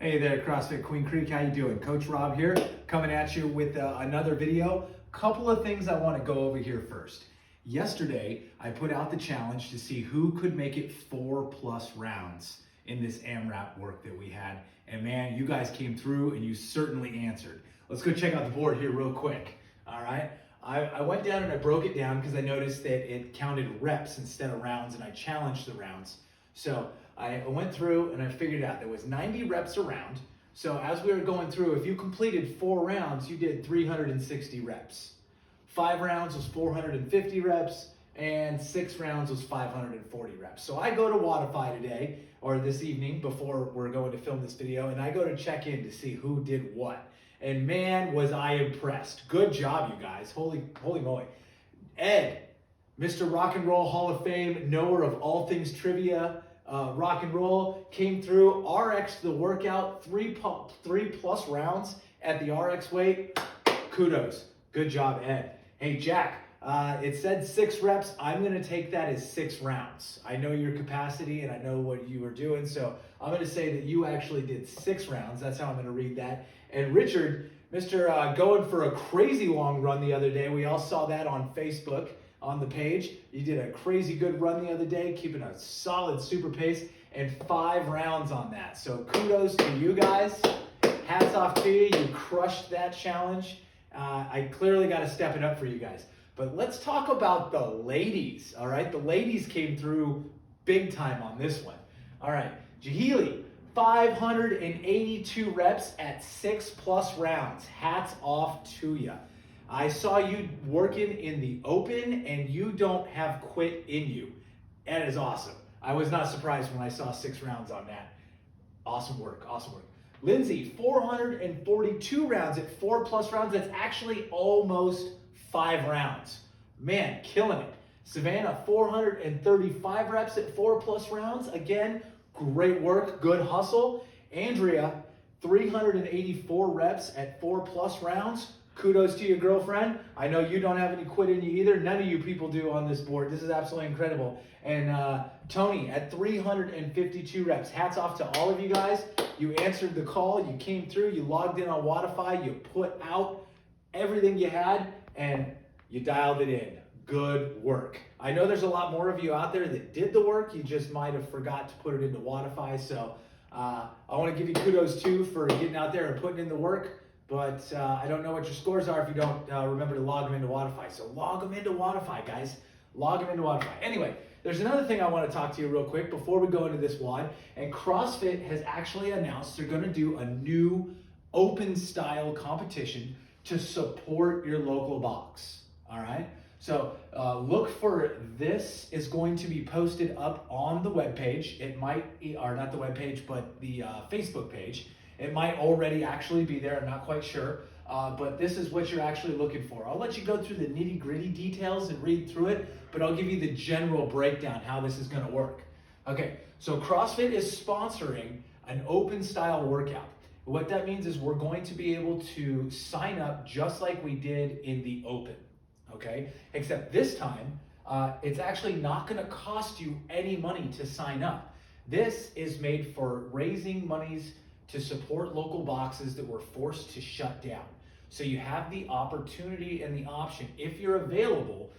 Hey there, CrossFit Queen Creek. How you doing? Coach Rob here, coming at you with another video. Couple of things I want to go over here first. Yesterday, I put out the challenge to see who could make it 4+ rounds in this AMRAP work that we had. And man, you guys came through and you certainly answered. Let's go check out the board here real quick. All right. I went down and I broke it down because I noticed that it counted reps instead of rounds, and I challenged the rounds. So I went through and I figured out there was 90 reps a round. So as we were going through, if you completed 4 rounds, you did 360 reps. 5 rounds was 450 reps, and 6 rounds was 540 reps. So I go to Wodify today, or this evening before we're going to film this video, and I go to Checkin to see who did what. And man, was I impressed. Good job, you guys. Holy moly. Ed, Mr. Rock and Roll Hall of Fame, knower of all things trivia, rock and roll, came through. RX the workout, 3+ rounds at the RX weight. Kudos. Good job, Ed. Hey, Jack, it said 6 reps. I'm going to take that as 6 rounds. I know your capacity and I know what you were doing, so I'm going to say that you actually did 6 rounds. That's how I'm going to read that. And Richard, Mr. Going for a crazy long run the other day. We all saw that on Facebook on the page. You did a crazy good run the other day, keeping a solid super pace, and 5 rounds on that. So kudos to you guys. Hats off to you. You crushed that challenge. I clearly got to step it up for you guys. But let's talk about the ladies, all right? The ladies came through big time on this one. All right, Jahili, 582 reps at 6+ rounds. Hats off to you. I saw you working in the open and you don't have quit in you. That is awesome. I was not surprised when I saw 6 rounds on that. Awesome work, awesome work. Lindsay, 442 rounds at 4+ rounds. That's actually almost 5 rounds. Man, killing it. Savannah, 435 reps at 4+ rounds. Again, great work, good hustle. Andrea, 384 reps at 4+ rounds. Kudos to your girlfriend. I know you don't have any quit in you either. None of you people do on this board. This is absolutely incredible. And Tony at 352 reps. Hats off to all of you guys. You answered the call. You came through. You logged in on Wodify. You put out everything you had, and you dialed it in. Good work. I know there's a lot more of you out there that did the work. You just might have forgot to put it into Wodify. So I want to give you kudos too for getting out there and putting in the work. But I don't know what your scores are if you don't remember to log them into Wodify. So log them into Wodify, guys. Log them into Wodify. Anyway, there's another thing I want to talk to you real quick before we go into this WOD. And CrossFit has actually announced they're going to do a new open style competition to support your local box. All right? So look for this. Is going to be posted up on the webpage. It might, or not the webpage, but the Facebook page. It might already actually be there. I'm not quite sure. But this is what you're actually looking for. I'll let you go through the nitty-gritty details and read through it, but I'll give you the general breakdown how this is going to work. Okay, so CrossFit is sponsoring an open style workout. What that means is we're going to be able to sign up just like we did in the open. Okay, except this time, it's actually not going to cost you any money to sign up. This is made for raising monies to support local boxes that were forced to shut down. So you have the opportunity and the option, if you're available,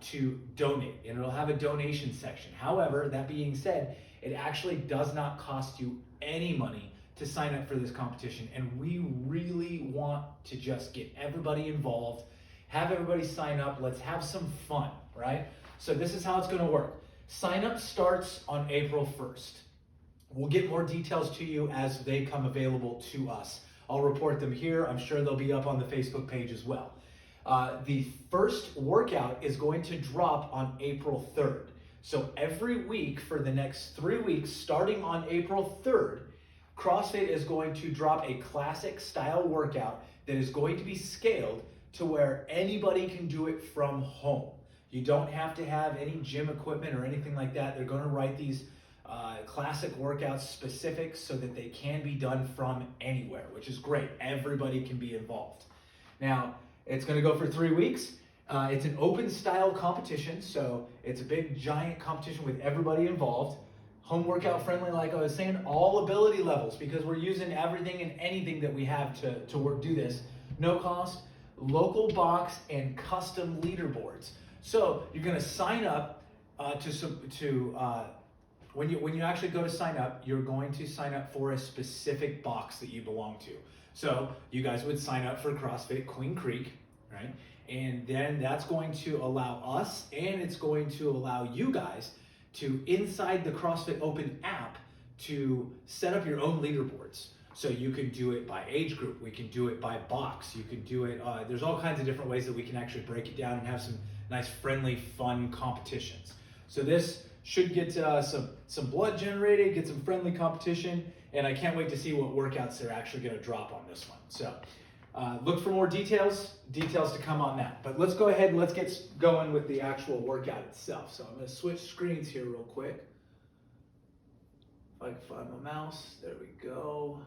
to donate, and it'll have a donation section. However, that being said, it actually does not cost you any money to sign up for this competition, and we really want to just get everybody involved, have everybody sign up, let's have some fun, right? So this is how it's gonna work. Sign up starts on April 1st. We'll get more details to you as they come available to us. I'll report them here. I'm sure they'll be up on the Facebook page as well. The first workout is going to drop on April 3rd. So every week for the next 3 weeks, starting on April 3rd, CrossFit is going to drop a classic style workout that is going to be scaled to where anybody can do it from home. You don't have to have any gym equipment or anything like that. They're going to write these classic workouts specific so that they can be done from anywhere, which is great. Everybody can be involved. Now, it's going to go for 3 weeks. It's an open style competition, so it's a big giant competition with everybody involved. home workout friendly, like I was saying, all ability levels, because we're using everything and anything that we have to do this. No cost, local box, and custom leaderboards. So you're going to sign up when you actually go to sign up, you're going to sign up for a specific box that you belong to. So you guys would sign up for CrossFit Queen Creek, right? And then that's going to allow us, and it's going to allow you guys to, inside the CrossFit Open app, to set up your own leaderboards. So you can do it by age group, we can do it by box, you can do it, there's all kinds of different ways that we can actually break it down and have some nice, friendly, fun competitions. So this should get some blood generated, get some friendly competition, and I can't wait to see what workouts they're actually gonna drop on this one. So look for more details to come on that. But let's go ahead and let's get going with the actual workout itself. So I'm gonna switch screens here real quick. If I can find my mouse, there we go.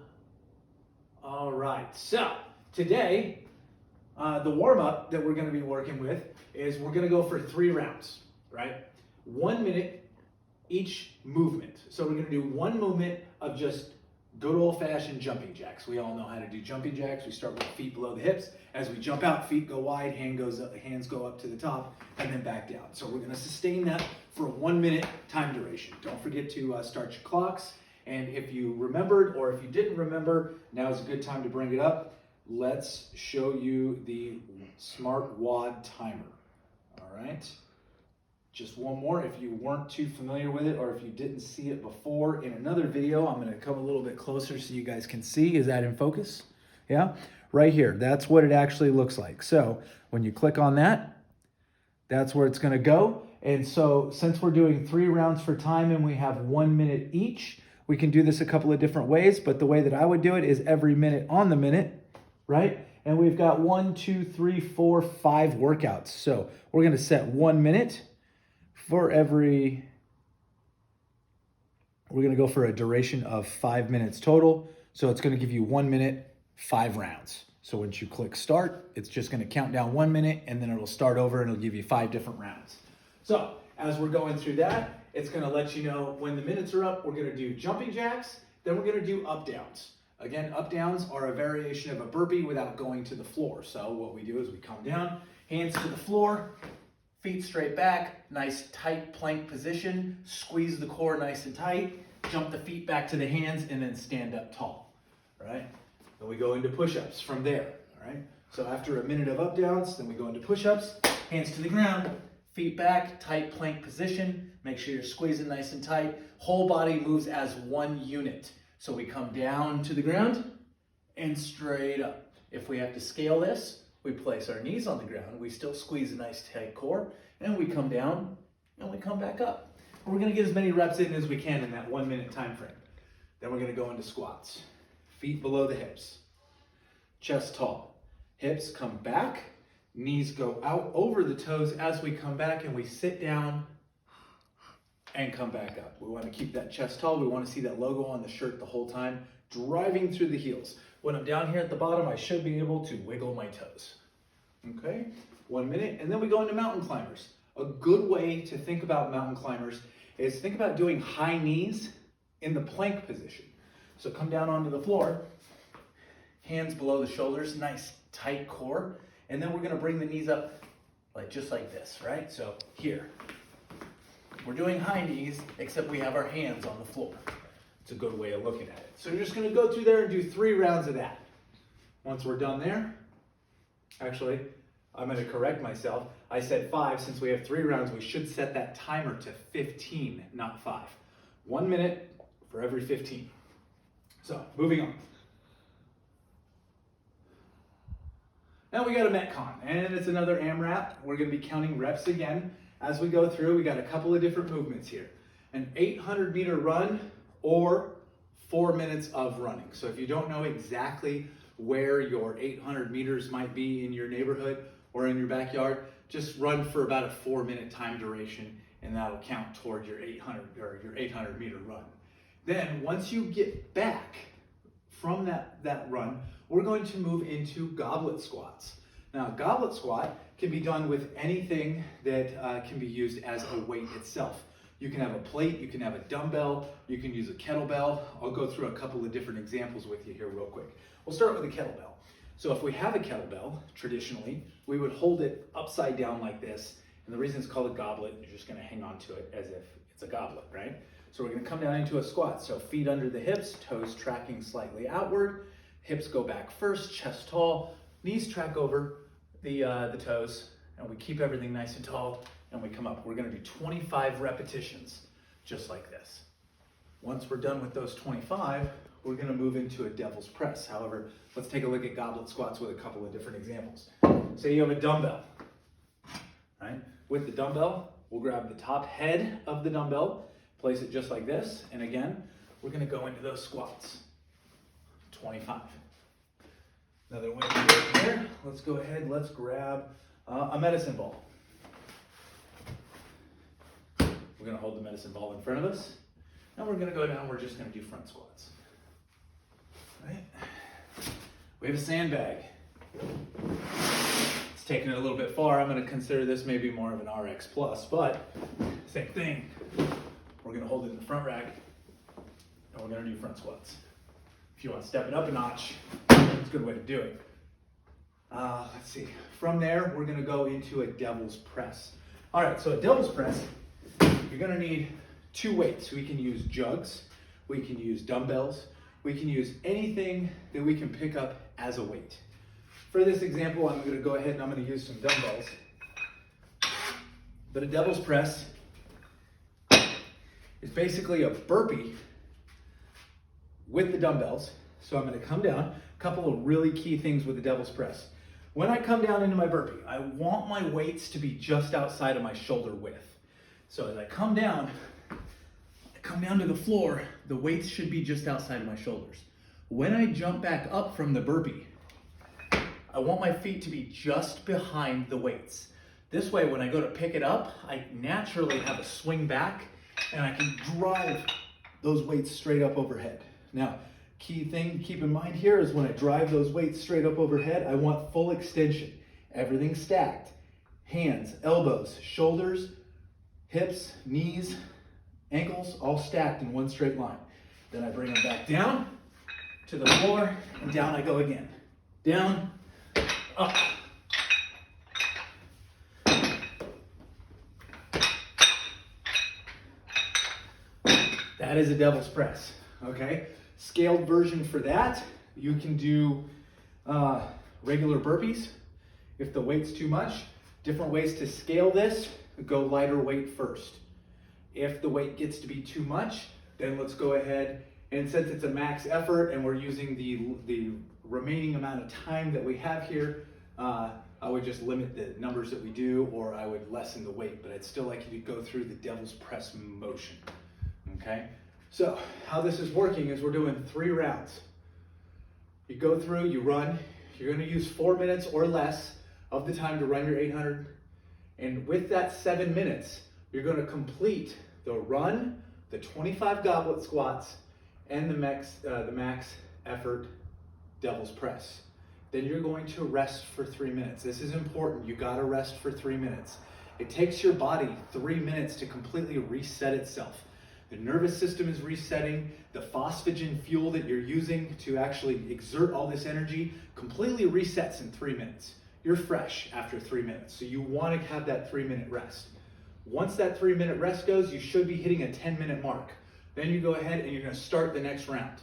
All right, so today, the warm-up that we're gonna be working with is we're gonna go for 3 rounds, right? 1 minute each movement. So we're gonna do 1 movement of just good old-fashioned jumping jacks. We all know how to do jumping jacks. We start with feet below the hips. As we jump out, feet go wide, hands go up to the top, and then back down. So we're gonna sustain that for a 1 minute time duration. Don't forget to start your clocks. And if you remembered, or if you didn't remember, now is a good time to bring it up. Let's show you the Smart WOD timer. All right. Just one more, if you weren't too familiar with it, or if you didn't see it before in another video, I'm gonna come a little bit closer so you guys can see. Is that in focus? Yeah, right here, that's what it actually looks like. So when you click on that, that's where it's gonna go. And so since we're doing 3 rounds for time and we have 1 minute each, we can do this a couple of different ways, but the way that I would do it is every minute on the minute, right? And we've got 1, 2, 3, 4, 5 workouts. So we're gonna set 1 minute for every, we're gonna go for a duration of 5 minutes total. So it's gonna give you 1 minute, 5 rounds. So once you click start, it's just gonna count down 1 minute and then it'll start over and it'll give you 5 different rounds. So as we're going through that, it's gonna let you know when the minutes are up. We're gonna do jumping jacks, then we're gonna do up downs. Again, up downs are a variation of a burpee without going to the floor. So what we do is we come down, hands to the floor, feet straight back, nice tight plank position, squeeze the core nice and tight, jump the feet back to the hands, and then stand up tall, right? Then we go into push-ups from there, all right? So after a minute of up downs, then we go into push-ups, hands to the ground, feet back, tight plank position, make sure you're squeezing nice and tight, whole body moves as 1 unit. So we come down to the ground and straight up. If we have to scale this, we place our knees on the ground, we still squeeze a nice tight core, and we come down and we come back up. And we're gonna get as many reps in as we can in that 1 minute time frame. Then we're gonna go into squats. Feet below the hips, chest tall. Hips come back, knees go out over the toes as we come back, and we sit down and come back up. We wanna keep that chest tall. We wanna see that logo on the shirt the whole time, driving through the heels. When I'm down here at the bottom, I should be able to wiggle my toes. Okay, 1 minute, and then we go into mountain climbers. A good way to think about mountain climbers is think about doing high knees in the plank position. So come down onto the floor, hands below the shoulders, nice tight core, and then we're gonna bring the knees up just like this, right? So here, we're doing high knees, except we have our hands on the floor. It's a good way of looking at it. So you're just gonna go through there and do 3 rounds of that. Once we're done there, actually, I'm gonna correct myself. I said 5, since we have 3 rounds, we should set that timer to 15, not 5. 1 minute for every 15. So, moving on. Now we got a Metcon, and it's another AMRAP. We're gonna be counting reps again. As we go through, we got a couple of different movements here. An 800-meter run or 4 minutes of running. So if you don't know exactly where your 800 meters might be in your neighborhood or in your backyard, just run for about a 4-minute time duration, and that'll count toward your 800 meter run. Then once you get back from that run, we're going to move into goblet squats. Now, goblet squat can be done with anything that can be used as a weight itself. You can have a plate, you can have a dumbbell, you can use a kettlebell. I'll go through a couple of different examples with you here real quick. We'll start with a kettlebell. So if we have a kettlebell, traditionally, we would hold it upside down like this. And the reason it's called a goblet, you're just gonna hang on to it as if it's a goblet, right? So we're gonna come down into a squat. So feet under the hips, toes tracking slightly outward, hips go back first, chest tall, knees track over the toes, and we keep everything nice and tall, and we come up. We're gonna do 25 repetitions, just like this. Once we're done with those 25, we're gonna move into a devil's press. However, let's take a look at goblet squats with a couple of different examples. Say you have a dumbbell, right? With the dumbbell, we'll grab the top head of the dumbbell, place it just like this, and again, we're gonna go into those squats. 25. Another way to do it here, let's go ahead, let's grab a medicine ball. We're gonna hold the medicine ball in front of us, and we're gonna go down, we're just gonna do front squats. Right? We have a sandbag. It's taking it a little bit far. I'm gonna consider this maybe more of an RX plus, but same thing. We're gonna hold it in the front rack, and we're gonna do front squats. If you want to step it up a notch, it's a good way to do it. Let's see. From there, we're going to go into a devil's press. All right, so a devil's press, you're going to need two weights. We can use jugs, we can use dumbbells, we can use anything that we can pick up as a weight. For this example, I'm going to go ahead and I'm going to use some dumbbells. But a devil's press is basically a burpee with the dumbbells. So I'm gonna come down. A couple of really key things with the devil's press. When I come down into my burpee, I want my weights to be just outside of my shoulder width. So as I come down to the floor, the weights should be just outside of my shoulders. When I jump back up from the burpee, I want my feet to be just behind the weights. This way, when I go to pick it up, I naturally have a swing back and I can drive those weights straight up overhead. Now, key thing to keep in mind here is when I drive those weights straight up overhead, I want full extension. Everything stacked. Hands, elbows, shoulders, hips, knees, ankles, all stacked in one straight line. Then I bring them back down to the floor, and down I go again. Down, up. That is a devil's press, okay? Scaled version for that, you can do regular burpees. If the weight's too much, different ways to scale this, go lighter weight first. If the weight gets to be too much, then let's go ahead, and since it's a max effort and we're using the remaining amount of time that we have here, I would just limit the numbers that we do, or I would lessen the weight, but I'd still like you to go through the devil's press motion, okay? So how this is working is we're doing 3 rounds. You go through, you run, you're gonna use 4 minutes or less of the time to run your 800. And with that 7 minutes, you're gonna complete the run, the 25 goblet squats, and the max effort devil's press. Then you're going to rest for 3 minutes. This is important, you gotta rest for 3 minutes. It takes your body 3 minutes to completely reset itself. The nervous system is resetting. The phosphagen fuel that you're using to actually exert all this energy completely resets in 3 minutes. You're fresh after 3 minutes, so you want to have that 3-minute rest. Once that 3-minute rest goes, you should be hitting a 10-minute mark. Then you go ahead and you're going to start the next round.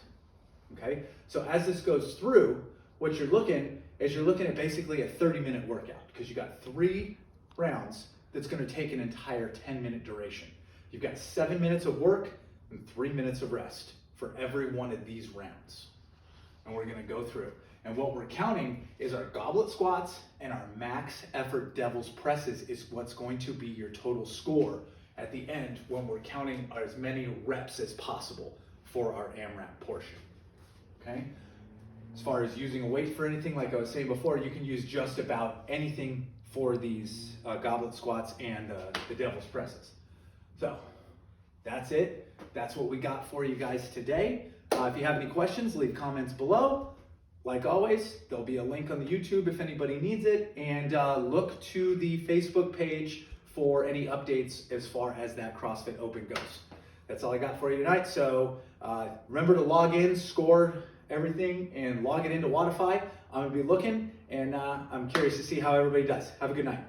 Okay? So as this goes through, what you're looking at basically a 30-minute workout, because you got 3 rounds that's going to take an entire 10-minute duration. You've got 7 minutes of work and 3 minutes of rest for every one of these rounds. And we're gonna go through. And what we're counting is our goblet squats and our max effort devil's presses is what's going to be your total score at the end when we're counting as many reps as possible for our AMRAP portion, okay? As far as using a weight for anything, like I was saying before, you can use just about anything for these goblet squats and the devil's presses. So that's it. That's what we got for you guys today. If you have any questions, leave comments below. Like always, there'll be a link on the YouTube if anybody needs it. And look to the Facebook page for any updates as far as that CrossFit Open goes. That's all I got for you tonight. So remember to log in, score everything, and log it into Wodify. I'm gonna be looking, and I'm curious to see how everybody does. Have a good night.